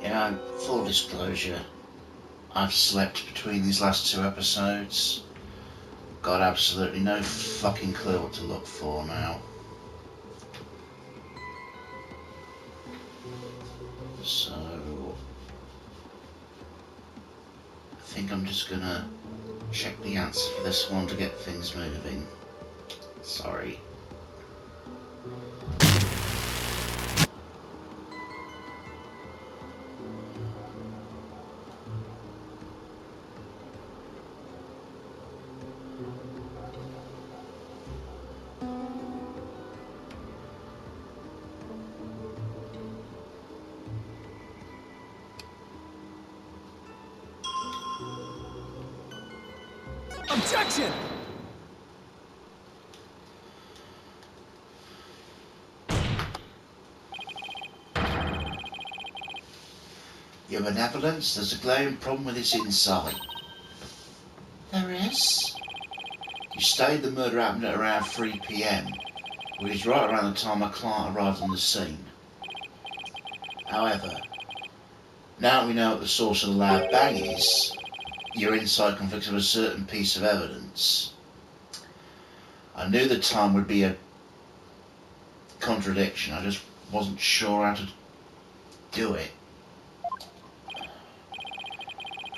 Yeah, full disclosure, I've slept between these last two episodes. Got absolutely no fucking clue what to look for now. So, I think I'm just gonna check the answer for this one to get things moving. Sorry. Objection! Your Benevolence, there's a glaring problem with its inside. There is? You stated the murder happened at around 3 p.m, which is right around the time my client arrived on the scene. However, now we know what the source of the loud bang is, your inside conflicts with a certain piece of evidence. I knew the time would be a contradiction, I just wasn't sure how to do it.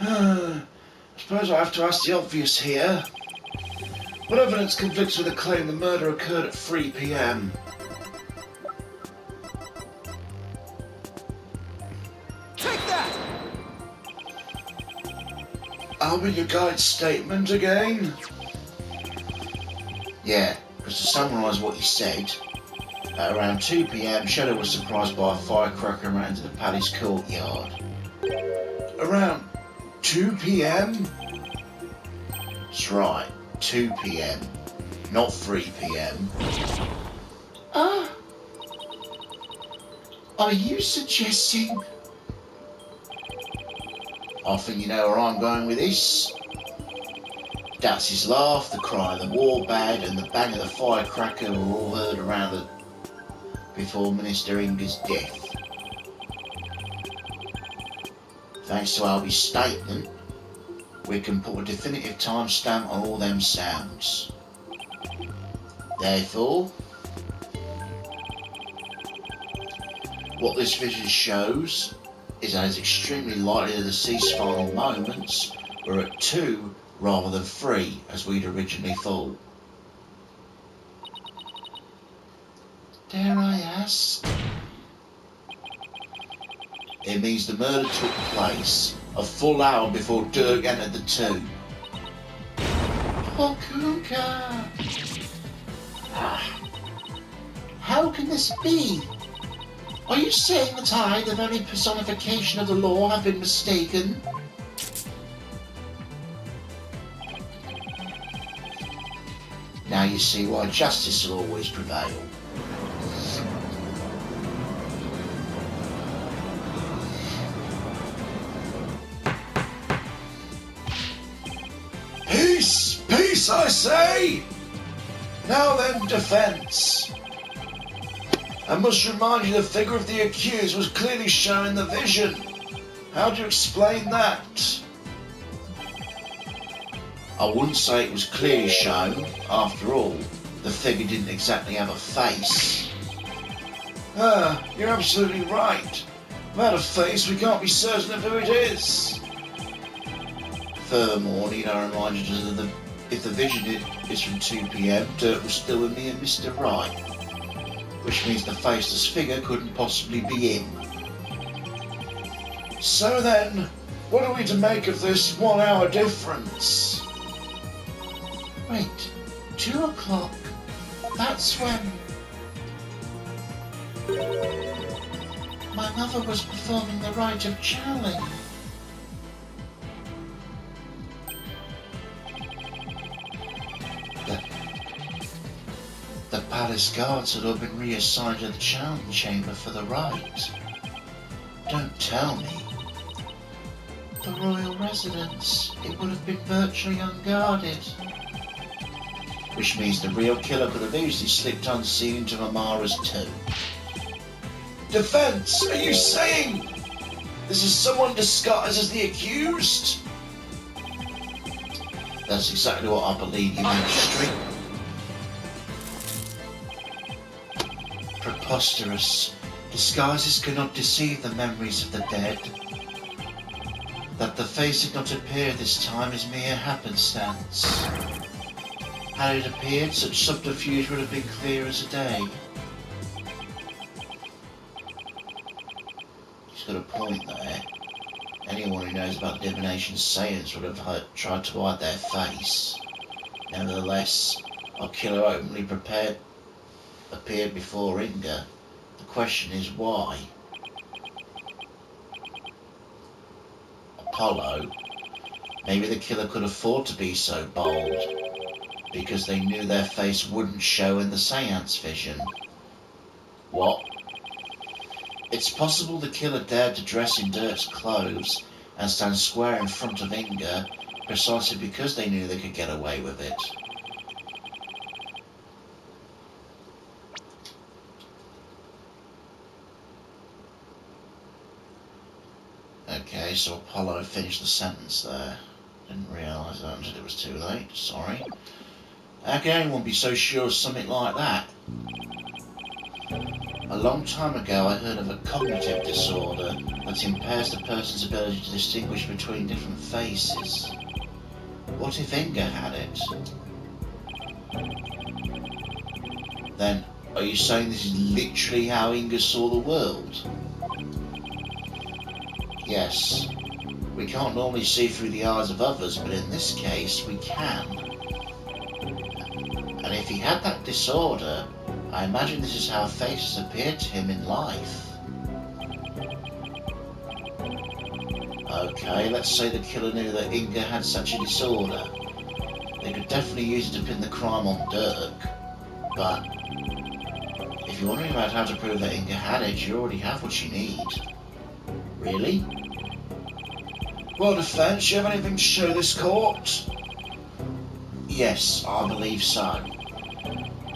I suppose I have to ask the obvious here. What evidence conflicts with the claim the murder occurred at 3 p.m? Take that! I'll be your guide's statement again. Yeah, because to summarise what you said, at around 2 p.m, Shadow was surprised by a firecracker and ran into the palace courtyard. Around 2 p.m? That's right, 2 p.m, not 3 p.m. Are you suggesting... I think you know where I'm going with this. Dax's laugh, the cry of the war bag and the bang of the firecracker were all heard around before Minister Inger's death. Thanks to Albie's statement, we can put a definitive timestamp on all them sounds. Therefore, what this vision shows is that it's extremely likely that the deceased's final moments were at 2 rather than 3 as we'd originally thought. Dare I ask? It means the murder took place a full hour before Dirk entered the tomb. Oh, Kuka! How can this be? Are you saying that I, the very personification of the law, have been mistaken? Now you see why justice will always prevail. Peace! Peace, I say! Now then, defence. I must remind you the figure of the accused was clearly shown in the vision. How do you explain that? I wouldn't say it was clearly shown. After all, the figure didn't exactly have a face. You're absolutely right. Without a face, we can't be certain of who it is. Furthermore, need I remind you that if the vision is from 2 p.m, Dirk was still with me and Mr. Wright, which means the faceless figure couldn't possibly be him. So then, what are we to make of this 1 hour difference? Wait, 2 o'clock? That's when my mother was performing the rite of channeling. The palace guards had all been reassigned to the charming chamber for the rite. Don't tell me. The royal residence, it would have been virtually unguarded. Which means the real killer could have easily slipped unseen into Amara's tomb. Defense, are you saying this is someone disguised as the accused? That's exactly what I believe, you magistrate. Preposterous. Disguises cannot deceive the memories of the dead. That the face did not appear this time is mere happenstance. Had it appeared, such subterfuge would have been clear as a day. He's got a point there. Anyone who knows about divination science would have tried to hide their face. Nevertheless, our killer openly appeared before Inga. The question is why? Apollo. Maybe the killer could afford to be so bold because they knew their face wouldn't show in the seance vision. What? It's possible the killer dared to dress in Dirk's clothes and stand square in front of Inga precisely because they knew they could get away with it. Okay, so Apollo finished the sentence there. Didn't realise that until it was too late, sorry. How can anyone be so sure of something like that? A long time ago I heard of a cognitive disorder that impairs the person's ability to distinguish between different faces. What if Inga had it? Then, are you saying this is literally how Inga saw the world? Yes. We can't normally see through the eyes of others, but in this case we can. And if he had that disorder, I imagine this is how faces appeared to him in life. Okay, let's say the killer knew that Inga had such a disorder. They could definitely use it to pin the crime on Dirk. But if you're wondering about how to prove that Inga had it, you already have what you need. Really? Well, defense, you have anything to show this court? Yes, I believe so.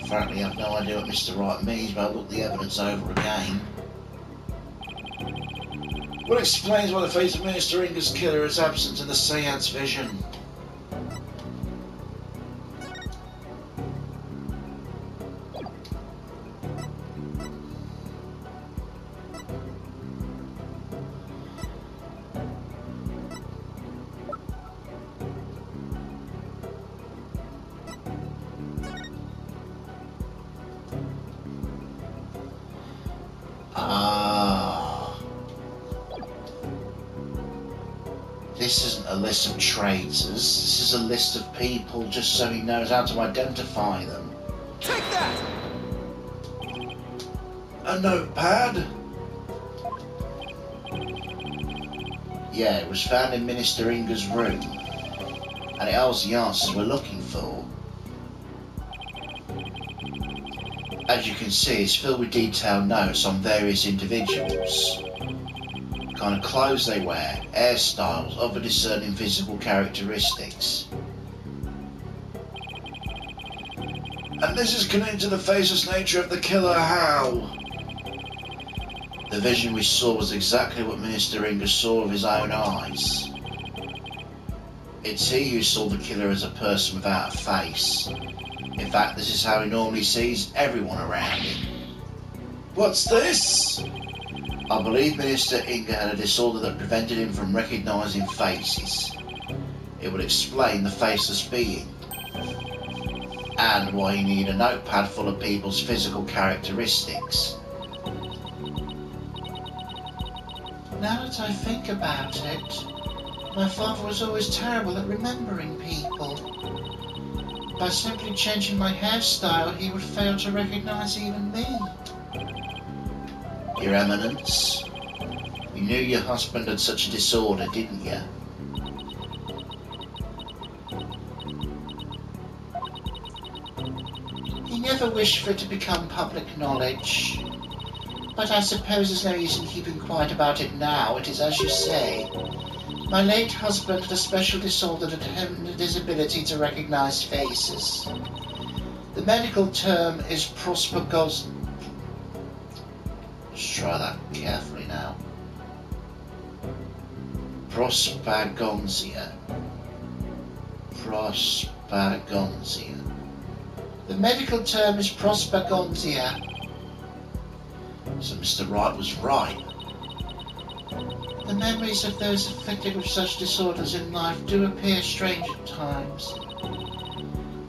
Frankly, I have no idea what Mr. Wright means, but I'll look the evidence over again. What explains why the face of Minister Inga's killer is absent in the seance vision? This isn't a list of traitors, this is a list of people just so he knows how to identify them. Take that! A notepad? Yeah, it was found in Minister Inga's room, and it holds the answers we're looking for. As you can see, it's filled with detailed notes on various individuals. Kind of clothes they wear, hairstyles, other discerning physical characteristics. And this is connected to the faceless nature of the killer. How? The vision we saw was exactly what Minister Inga saw with his own eyes. It's he who saw the killer as a person without a face. In fact, this is how he normally sees everyone around him. What's this? I believe Minister Inga had a disorder that prevented him from recognising faces. It would explain the faceless being, and why he needed a notepad full of people's physical characteristics. Now that I think about it, my father was always terrible at remembering people. By simply changing my hairstyle, he would fail to recognise even me. Your Eminence, you knew your husband had such a disorder, didn't you? He never wished for it to become public knowledge. But I suppose there's no use in keeping quiet about it now. It is as you say. My late husband had a special disorder that hindered his ability to recognize faces. The medical term is prosopagnosia. Let's try that carefully now. Prosopagnosia. Prosopagnosia. The medical term is prosopagnosia. So Mr. Wright was right. The memories of those afflicted with such disorders in life do appear strange at times.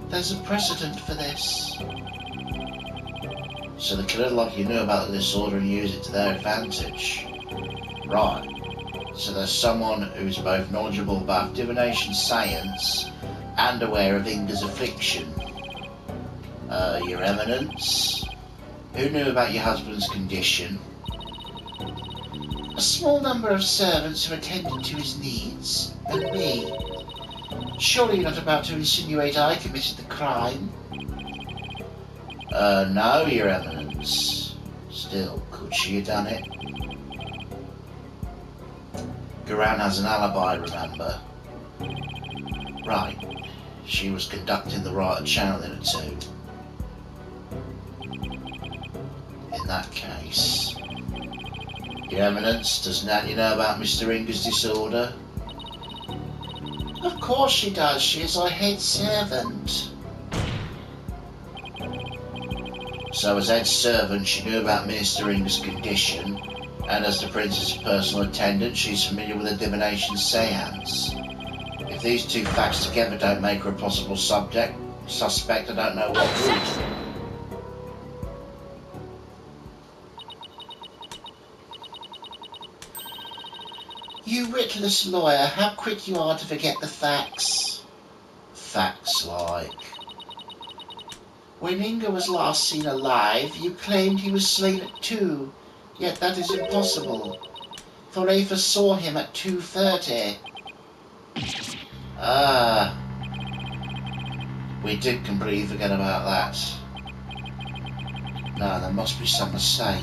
There's a precedent for this. So the Kalidolaki knew about the disorder and used it to their advantage. Right. So there's someone who's both knowledgeable about divination science and aware of Inga's affliction. Your Eminence, who knew about your husband's condition? A small number of servants who attended to his needs, and me. Surely you're not about to insinuate I committed the crime? No, Your Eminence. Still, could she have done it? Garan has an alibi, remember? Right. She was conducting the rite of channeling too. In that case... Your Eminence, does Nanny know about Mr. Inga's disorder? Of course she does. She is our head servant. So as head servant, she knew about Mr. Inga's condition, and as the Prince's personal attendant, she's familiar with the divination seance. If these two facts together don't make her a possible suspect, I don't know what would. You witless lawyer, how quick you are to forget the facts. Facts like... When Inga was last seen alive, you claimed he was slain at 2, yet that is impossible. For Afa saw him at 2:30. Ah. We did completely forget about that. No, there must be some mistake.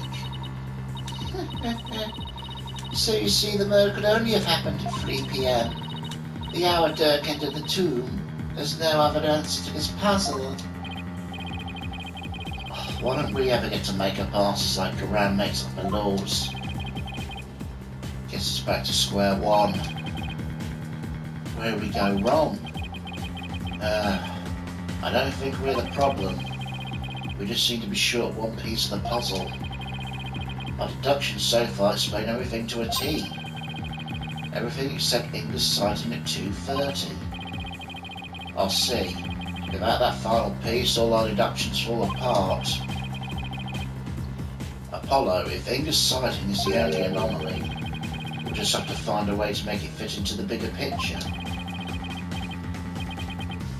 So you see, the murder could only have happened at 3 p.m. The hour Dirk entered the tomb. There's no other answer to this puzzle. Why don't we ever get to make up answers like Garan makes up the laws? Gets us back to square one. Where we go wrong? I don't think we're the problem. We just seem to be short one piece of the puzzle. Our deductions so far explain everything to a T. Everything except Inga's sighting at 2:30. I'll see. Without that final piece, all our deductions fall apart. Apollo, if Inga's sighting is the only anomaly, we'll just have to find a way to make it fit into the bigger picture.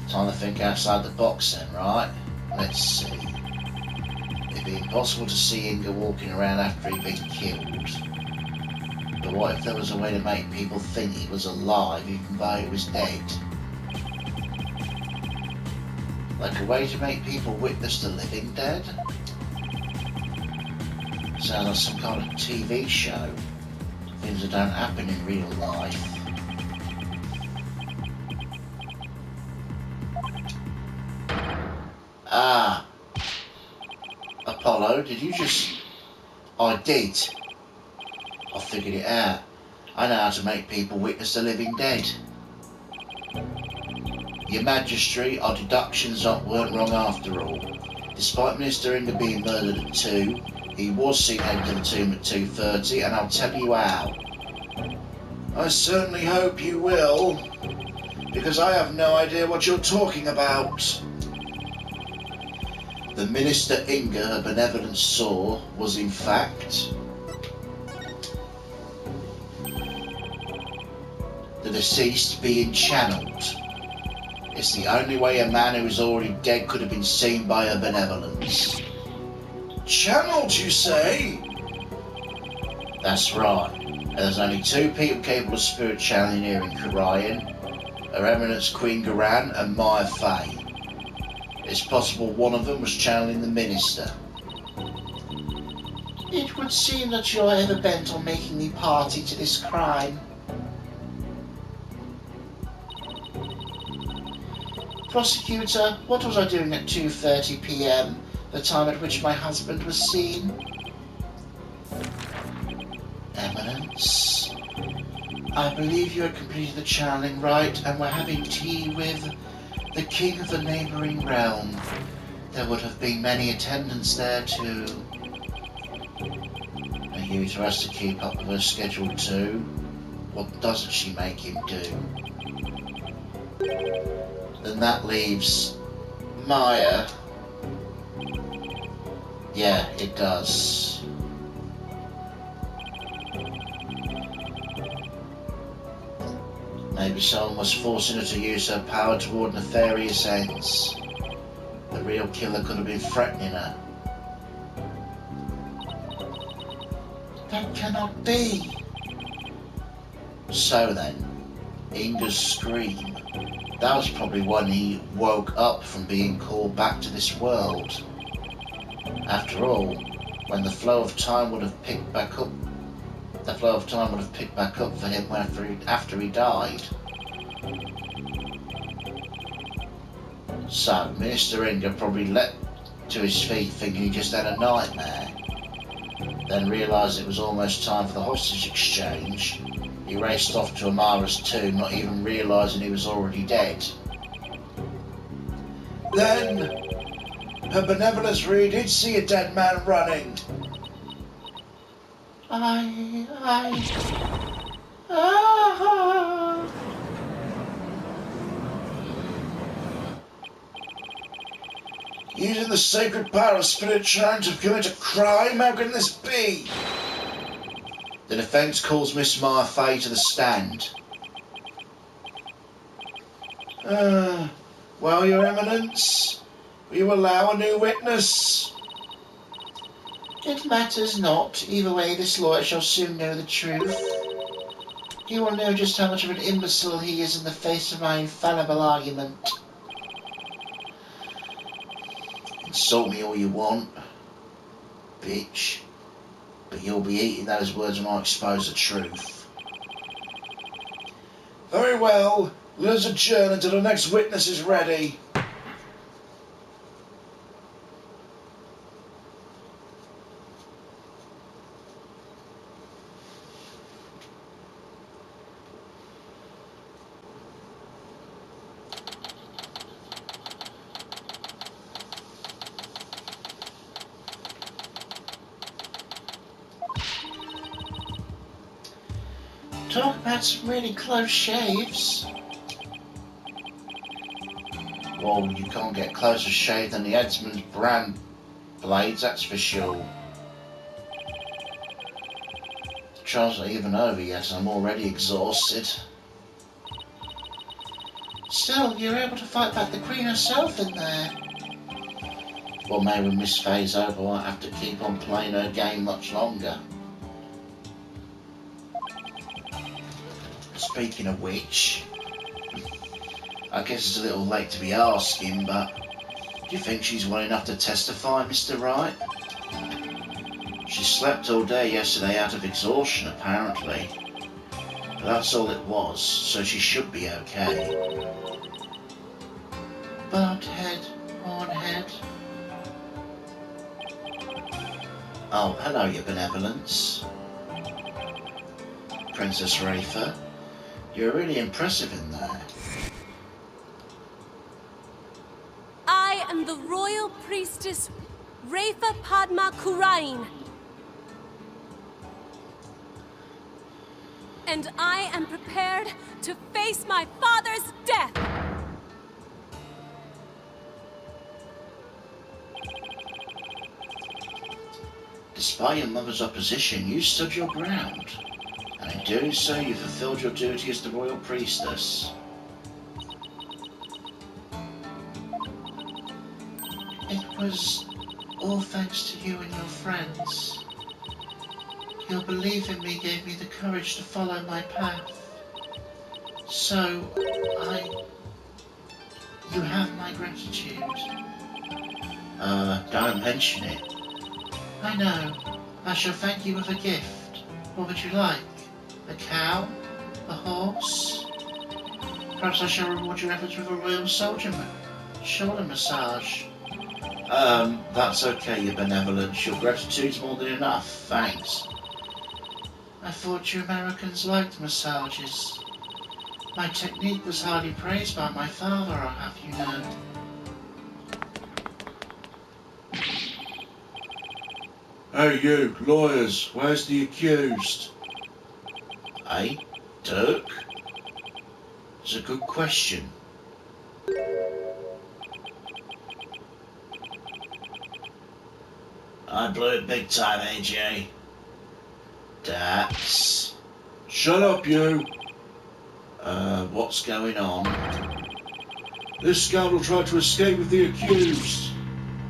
Time to think outside the box then, right? Let's see. It'd be impossible to see Inga walking around after he'd been killed. But what if there was a way to make people think he was alive even though he was dead? Like a way to make people witness the living dead? Sounds like some kind of TV show. Things that don't happen in real life. Ah. Apollo, did you just... I did. I figured it out. I know how to make people witness the living dead. Your Majesty, our deductions weren't wrong after all. Despite Minister Inga being murdered at 2, he was seen heading to the tomb at 2:30, and I'll tell you how. I certainly hope you will, because I have no idea what you're talking about. The Minister Inga her benevolence saw was in fact the deceased being channeled. It's the only way a man who is already dead could have been seen by her benevolence. Channeled, you say? That's right. And there's only 2 people capable of spirit channeling here in Karayan. Her Eminence Queen Garan and Maya Fey. It's possible one of them was channeling the minister. It would seem that you're ever bent on making me party to this crime. Prosecutor, what was I doing at 2:30 p.m, the time at which my husband was seen? Eminence, I believe you had completed the channeling rite and were having tea with the king of the neighbouring realm. There would have been many attendants there too. A user has to keep up with her schedule too. What doesn't she make him do? Then that leaves Maya. Yeah, it does. Maybe someone was forcing her to use her power toward nefarious ends. The real killer could have been threatening her. That cannot be. So then, Inga's scream. That was probably when he woke up from being called back to this world. After all, when the flow of time would have picked back up, for him after he died. So, Minister Inga probably leapt to his feet thinking he just had a nightmare. Then realised it was almost time for the hostage exchange. He raced off to Amara's tomb, not even realising he was already dead. Then, Her Benevolence really did see a dead man running. Using the sacred power of spirit trying to commit a crime? How can this be? The defence calls Miss Maya Fey to the stand. Well, Your Eminence, will you allow a new witness? It matters not. Either way, this lawyer shall soon know the truth. He will know just how much of an imbecile he is in the face of my infallible argument. Insult me all you want, bitch, but you'll be eating those words when I expose the truth. Very well, let us adjourn until the next witness is ready. Talk about some really close shaves. Well, you can't get closer shave than the Edsman's brand blades, that's for sure. The trial's not even over yet and I'm already exhausted. Still, you're able to fight back the Queen herself in there. Well, maybe when Miss Fey's over, I won't have to keep on playing her game much longer. Speaking of which, I guess it's a little late to be asking, but do you think she's well enough to testify, Mr. Wright? She slept all day yesterday out of exhaustion, apparently. But that's all it was, so she should be okay. Bald head, horn head. Oh, hello, Your Benevolence. Princess Rafer. You're really impressive in there. I am the royal priestess Rafer Padma Kurain. And I am prepared to face my father's death. Despite your mother's opposition, you stood your ground. And in doing so, you fulfilled your duty as the royal priestess. It was all thanks to you and your friends. Your belief in me gave me the courage to follow my path. So, you have my gratitude. Don't mention it. I know. I shall thank you with a gift. What would you like? A cow? A horse? Perhaps I shall reward your efforts with a royal shoulder massage. That's okay, your benevolence. Your gratitude's more than enough, thanks. I thought you Americans liked massages. My technique was highly praised by my father, I'll have you know. Hey you, lawyers, where's the accused? Eh, Dirk? It's a good question. I blew it big time, AJ. Dax. Shut up, you! What's going on? This scoundrel tried to escape with the accused.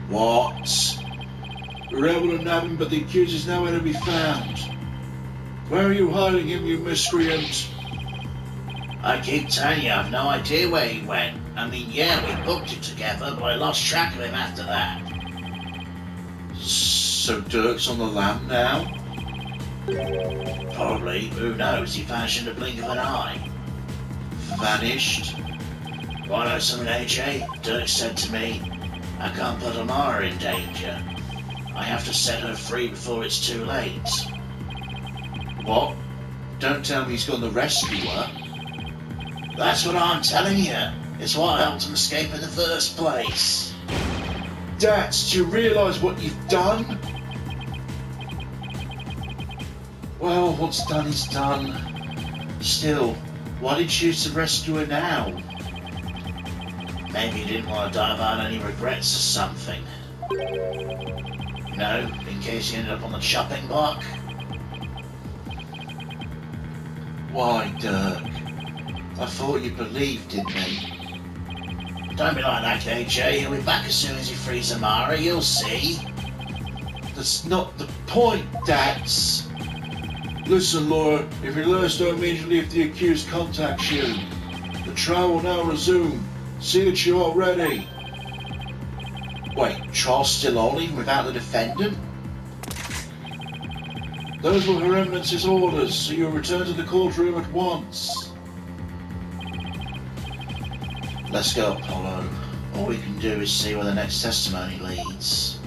What? We were able to nab him, but the accused is nowhere to be found. Where are you hiding him, you miscreant? I keep telling you, I've no idea where he went. I mean, yeah, we booked it together, but I lost track of him after that. So Dirk's on the lam now? Probably. Who knows? He vanished in the blink of an eye. Vanished? Want to know something, AJ? Dirk said to me, I can't put Amara in danger. I have to set her free before it's too late. What? Don't tell me he's gone to rescue her. That's what I'm telling you. It's why I helped him escape in the first place. Dax, do you realise what you've done? Well, what's done is done. Still, why did you choose to rescue her now? Maybe you didn't want to dive out any regrets or something. No, in case you ended up on the chopping block. Why, Dirk? I thought you believed in me. Don't be like that, AJ. He'll be back as soon as he frees Amara, you'll see. That's not the point, Dax. Listen, lawyer, if you let us know immediately if the accused contacts you. The trial will now resume. See that you are ready. Wait, trial's still on even without the defendant? Those were Her Eminence's orders, so you'll return to the courtroom at once. Let's go, Apollo. All we can do is see where the next testimony leads.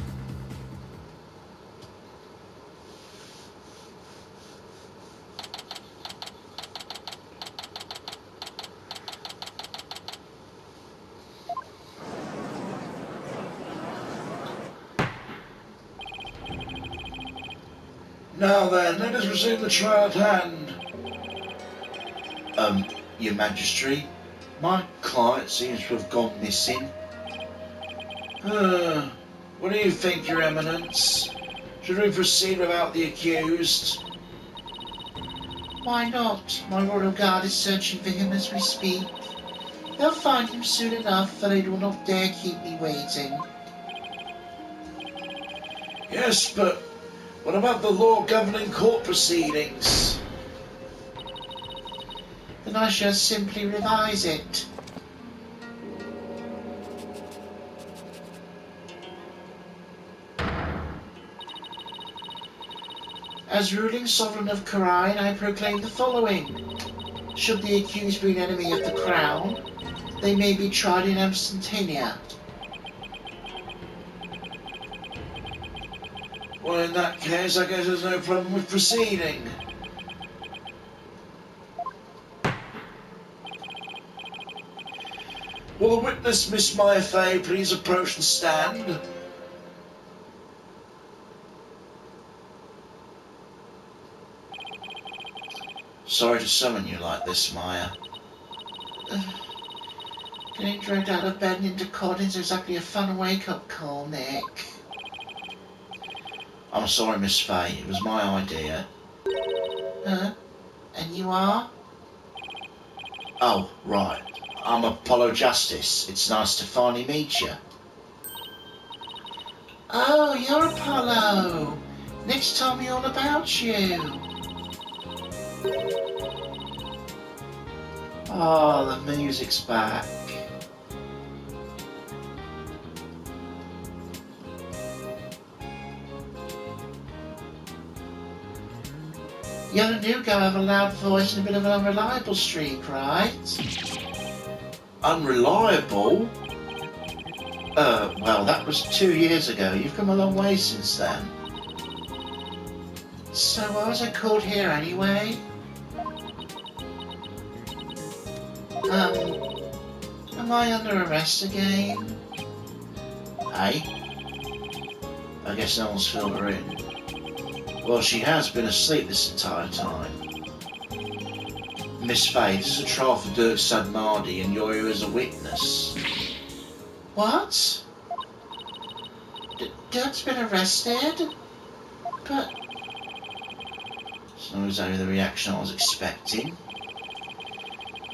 Now then, let us resume the trial at hand. Your Majesty, my client seems to have gone missing. What do you think, Your Eminence? Should we proceed without the accused? Why not? My royal guard is searching for him as we speak. They'll find him soon enough, for they will not dare keep me waiting. Yes, but what about the law governing court proceedings? Then I shall simply revise it. As ruling sovereign of Khura'in, I proclaim the following. Should the accused be an enemy of the crown, they may be tried in absentia. Well, in that case, I guess there's no problem with proceeding. Will the witness, Miss Maya Fey, please approach the stand? Sorry to summon you like this, Maya. Getting dragged out of bed and into court isn't exactly a fun wake-up call, Nick. I'm sorry, Miss Fay. It was my idea. Huh? And you are? Oh, right. I'm Apollo Justice. It's nice to finally meet you. Oh, you're Apollo. Nick's told me all about you. Oh, the music's back. You're a new guy with a loud voice and a bit of an unreliable streak, right? Unreliable? Well, that was 2 years ago. You've come a long way since then. So why was I called here anyway? Am I under arrest again? Hey? I guess no one's filled her in. Well, she has been asleep this entire time. Miss Faye, this is a trial for Dirk Sadmardi and you're here as a witness. What? Dirk's been arrested? But... It's not exactly the reaction I was expecting.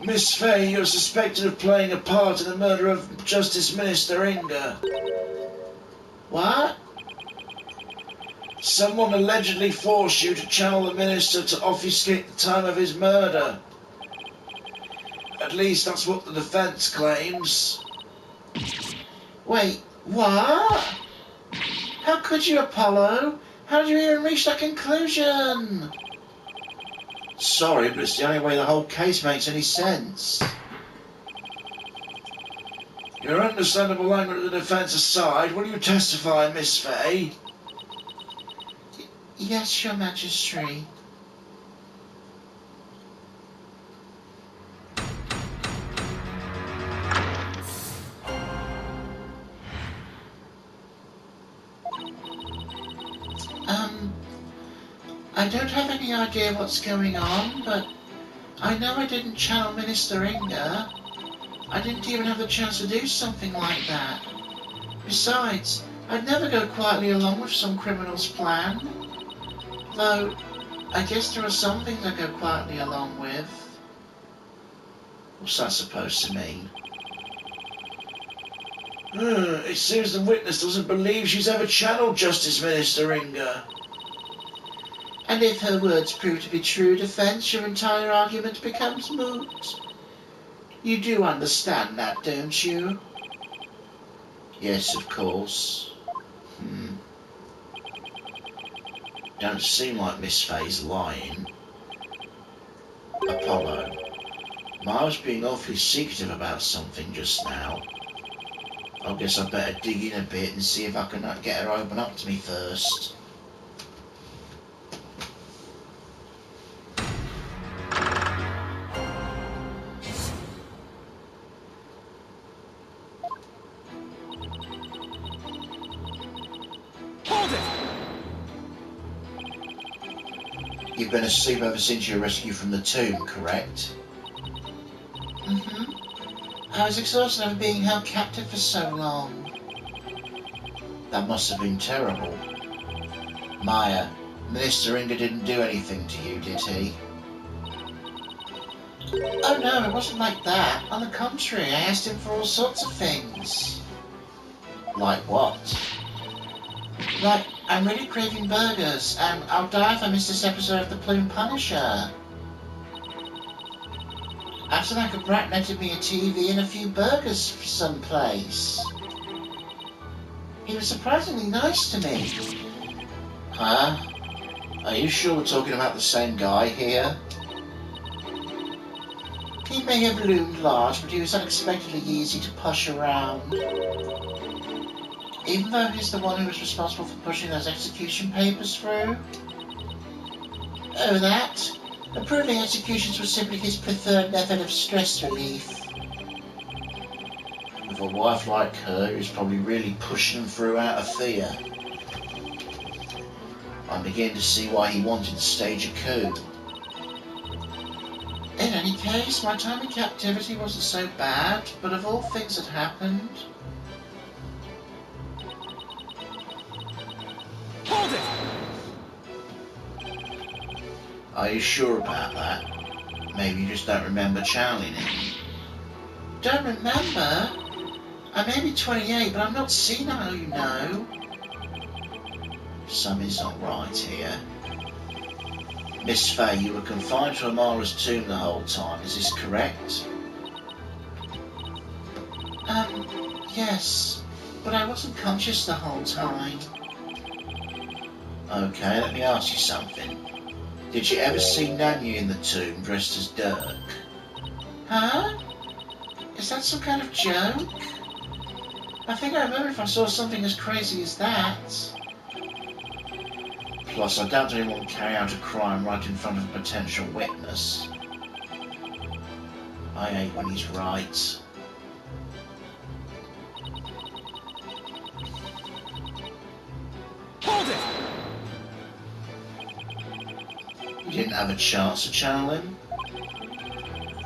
Miss Faye, you're suspected of playing a part in the murder of Justice Minister Inga. What? Someone allegedly forced you to channel the minister to obfuscate the time of his murder. At least that's what the defence claims. Wait, what? How could you, Apollo? How did you even reach that conclusion? Sorry, but it's the only way the whole case makes any sense. Your understandable language of the defence aside, will you testify, Miss Faye? Yes, Your Majesty. I don't have any idea what's going on, but I know I didn't channel Minister Inga. I didn't even have the chance to do something like that. Besides, I'd never go quietly along with some criminal's plan. Though, I guess there are some things I go quietly along with. What's that supposed to mean? It seems the witness doesn't believe she's ever channeled Justice Minister Inga. And if her words prove to be true, defence, your entire argument becomes moot. You do understand that, don't you? Yes, of course. Don't seem like Miss Faye's lying. Apollo, I was being awfully secretive about something just now. I guess I'd better dig in a bit and see if I can get her open up to me first. You've been asleep ever since your rescue from the tomb, correct? I was exhausted after being held captive for so long. That must have been terrible. Maya, Minister Inga didn't do anything to you, did he? Oh no, it wasn't like that. On the contrary, I asked him for all sorts of things. Like what? Like, I'm really craving burgers, and I'll die if I miss this episode of The Plume Punisher. After that, a brat netted me a TV and a few burgers for someplace. He was surprisingly nice to me. Huh? Are you sure we're talking about the same guy here? He may have loomed large, but he was unexpectedly easy to push around. Even though he's the one who was responsible for pushing those execution papers through. Oh, that? Approving executions was simply his preferred method of stress relief. With a wife like her, he's probably really pushing them through out of fear. I'm beginning to see why he wanted to stage a coup. In any case, my time in captivity wasn't so bad, but of all things that happened... Hold it! Are you sure about that? Maybe you just don't remember channeling it. Don't remember? I may be 28, but I'm not senile, you know. Something's not right here. Miss Faye, you were confined to Amara's tomb the whole time, is this correct? Yes, but I wasn't conscious the whole time. Okay, let me ask you something. Did you ever see Nanya in the tomb dressed as Dirk? Huh? Is that some kind of joke? I think I remember if I saw something as crazy as that. Plus, I doubt anyone would carry out a crime right in front of a potential witness. I hate when he's right. Hold it! You didn't have a chance to channel him?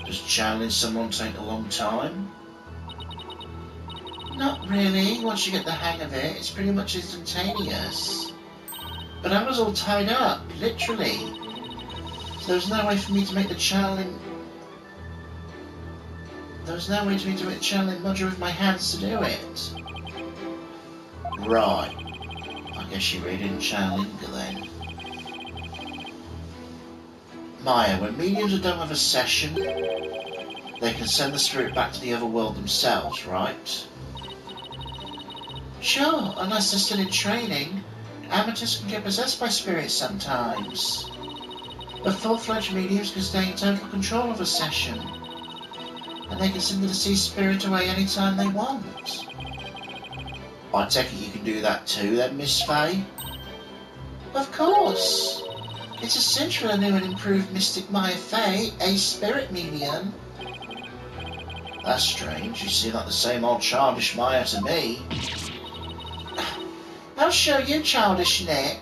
Does channeling someone take a long time? Not really. Once you get the hang of it, it's pretty much instantaneous. But I was all tied up, literally. So there was no way for me to make the channeling... There was no way for me to make the channeling module with my hands to do it. Right. I guess you really didn't channel Inga then. Maya, when mediums are done with a session, they can send the spirit back to the other world themselves, right? Sure, unless they're still in training. Amateurs can get possessed by spirits sometimes. But full-fledged mediums can stay in total control of a session. And they can send the deceased spirit away anytime they want. I take it you can do that too then, Miss Faye? Of course. It's a cinch for a new and improved Mystic Maya Faye, a spirit medium. That's strange. You seem like the same old childish Maya to me. I'll show you, childish Nick.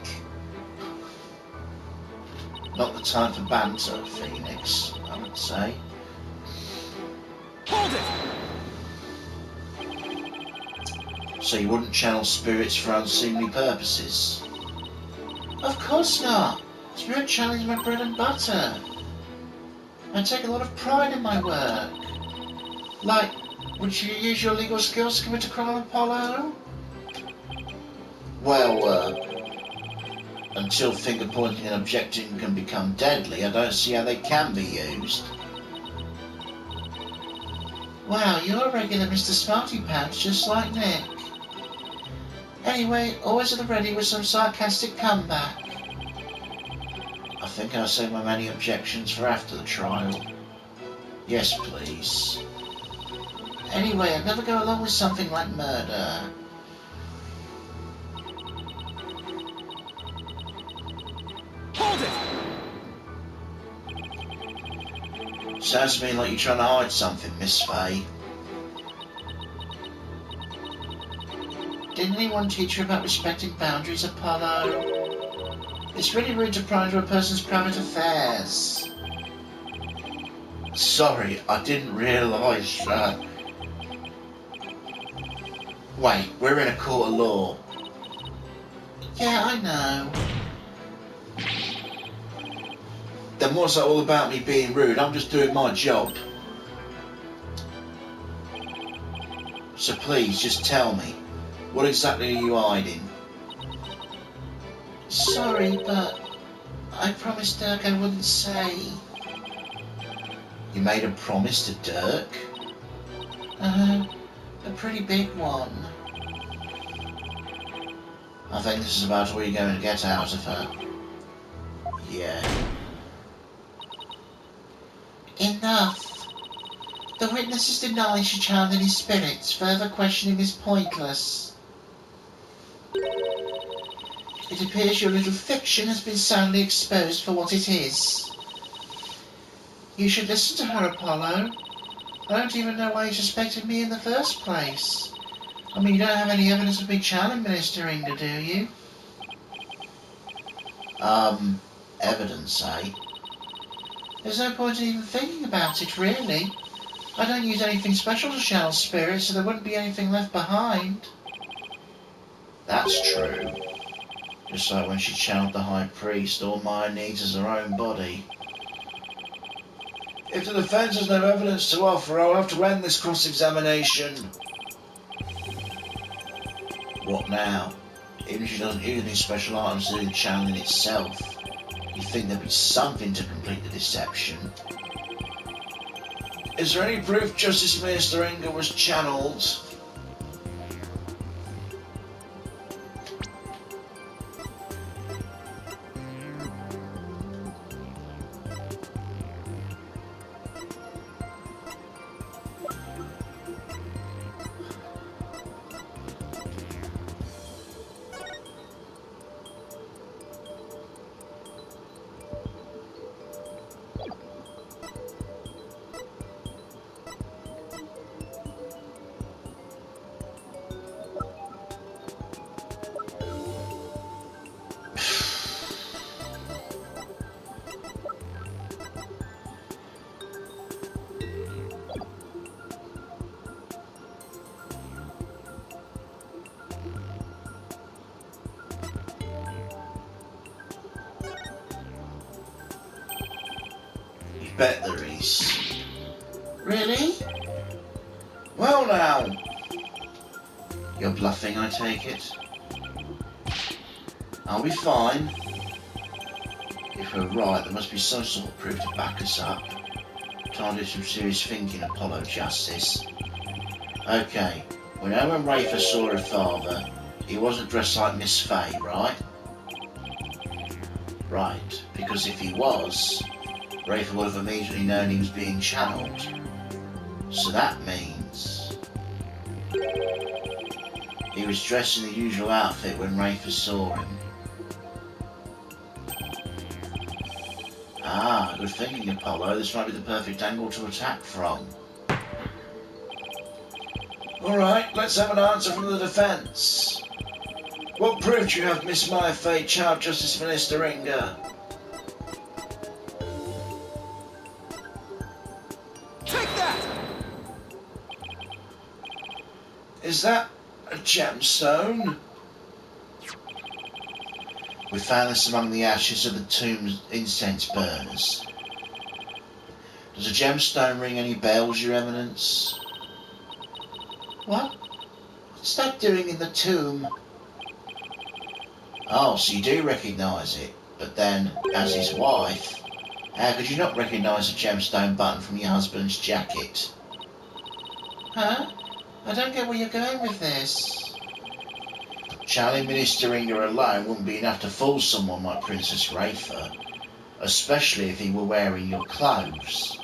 Not the time for banter, Phoenix, I would say. Hold it! So you wouldn't channel spirits for unseemly purposes? Of course not. Spirit channeling is my bread and butter. I take a lot of pride in my work. Like, would you use your legal skills to commit a crime, Apollo? Well, until finger pointing and objecting can become deadly, I don't see how they can be used. Wow, you're a regular Mr. Smarty Pants, just like Nick. Anyway, always at the ready with some sarcastic comeback. I think I'll save my many objections for after the trial. Yes, please. Anyway, I'd never go along with something like murder. Hold it! Sounds to me like you're trying to hide something, Miss Faye. Didn't anyone teach you about respecting boundaries, Apollo? It's really rude to pry into a person's private affairs. Sorry, I didn't realise that. Wait, we're in a court of law. Yeah, I know. Then what's that all about me being rude? I'm just doing my job. So please, just tell me. What exactly are you hiding? Sorry, but I promised Dirk I wouldn't say. You made a promise to Dirk? A pretty big one. I think this is about all you're going to get out of her. Yeah. Enough. The witnesses deny she channeled any spirits. Further questioning is pointless. It appears your little fiction has been soundly exposed for what it is. You should listen to her, Apollo. I don't even know why you suspected me in the first place. I mean, you don't have any evidence of me channeling Minister Inga, do you? Evidence, eh? There's no point in even thinking about it, really. I don't use anything special to channel spirits, so there wouldn't be anything left behind. That's true. Just like when she channeled the High Priest, all Maya needs is her own body. If the defence has no evidence to offer, I'll have to end this cross-examination. What now? Even if she doesn't use any special items to do the channeling itself, you'd think there'd be something to complete the deception. Is there any proof Justice Minister Inga was channeled? bet there is. Really? Well now, you're bluffing, I take it? I'll be fine. If we're right, there must be some sort of proof to back us up. Try and do some serious thinking, Apollo Justice. Okay, we know when Rafer saw her father, he wasn't dressed like Miss Fay, right? Right, because if he was, Rafer would have immediately known he was being channeled. So that means he was dressed in the usual outfit when Rafer saw him. Ah, good thinking, Apollo. This might be the perfect angle to attack from. Alright, let's have an answer from the defence. What proof do you have Miss Maya Fay Child Justice Minister Inga? Take that! Is that a gemstone? We found this among the ashes of the tomb's incense burners. Does a gemstone ring any bells, Your Eminence? What? What's that doing in the tomb? Oh, so you do recognise it, but then, as his wife, how could you not recognise a gemstone button from your husband's jacket? Huh? I don't get where you're going with this. Channeling Minister Inga alone wouldn't be enough to fool someone like Princess Rafer, especially if he were wearing your clothes.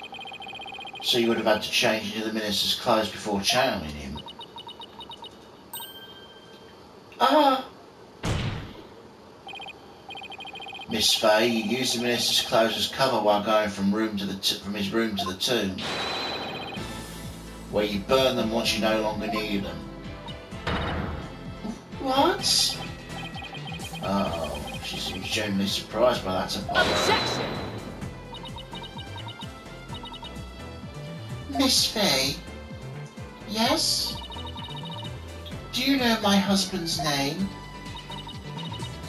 So you would have had to change into the minister's clothes before channeling him. Ah! Miss Fay, you used the minister's clothes as cover while going from his room to the tomb, where you burned them once you no longer needed them. What? Oh, she seems genuinely surprised by that, Apollo. Objection! Miss Fay? Yes? Do you know my husband's name?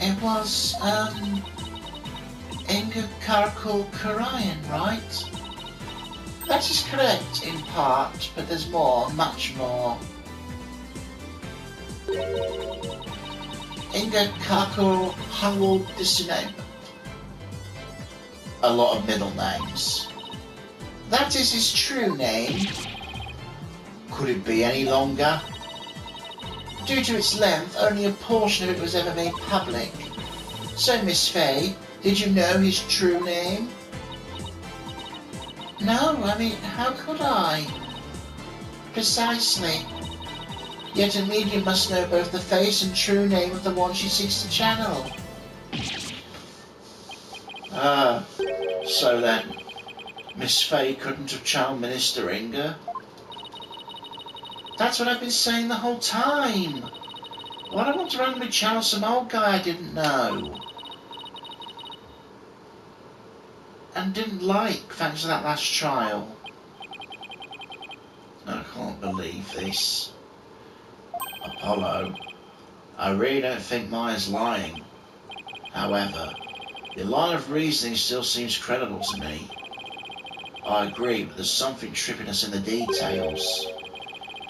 It was, Inga Karkul Karayan, right? That is correct, in part, but there's more, much more. Inga Karkul Hangul Disname. A lot of middle names. That is his true name. Could it be any longer? Due to its length, only a portion of it was ever made public. So, Miss Fay, did you know his true name? No, I mean, how could I? Precisely. Yet a medium must know both the face and true name of the one she seeks to channel. Ah, so then, Miss Fay couldn't have channeled Minister Inga? That's what I've been saying the whole time. Why do I want to randomly channel some old guy I didn't know? And didn't like, thanks to that last trial. I can't believe this. Apollo, I really don't think Maya's lying. However, your line of reasoning still seems credible to me. I agree, but there's something tripping us in the details.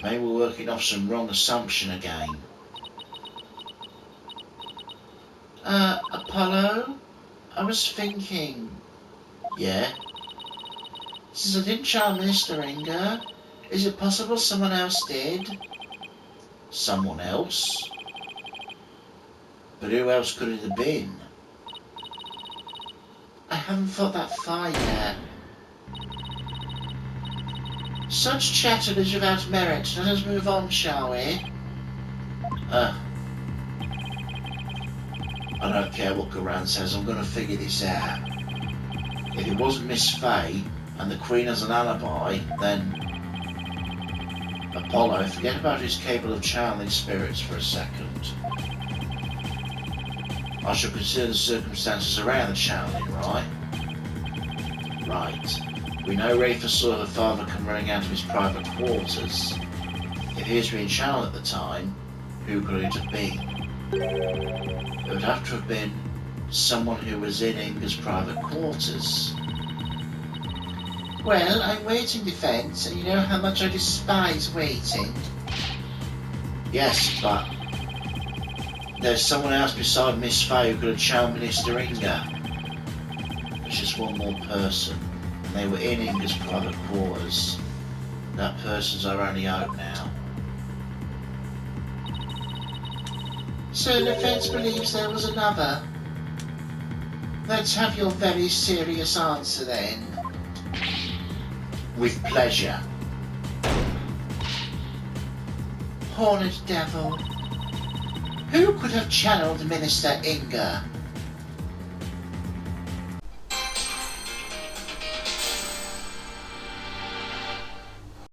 Maybe we're working off some wrong assumption again. Apollo? I was thinking... Yeah? Since I didn't channel Minister Inga, is it possible someone else did? Someone else? But who else could it have been? I haven't thought that far yet. Such chatter is without merit. Let us move on, shall we? I don't care what Garan says, I'm gonna figure this out. If it wasn't Miss Fay, and the Queen has an alibi, then... Apollo, forget about who's capable of channeling spirits for a second. I shall consider the circumstances around the channeling, right? Right. We know Rafer saw her father come running out of his private quarters. If he was being channeled at the time, who could it have been? It would have to have been someone who was in Inga's private quarters. Well, I'm waiting, Defence, and you know how much I despise waiting. Yes, but there's someone else beside Miss Fay who could have channeled Minister Inga. There's just one more person, and they were in Inga's private quarters. That person's our only hope now. So Defence believes there was another. Let's have your very serious answer then. With pleasure. Horned Devil. Who could have channeled Minister Inga?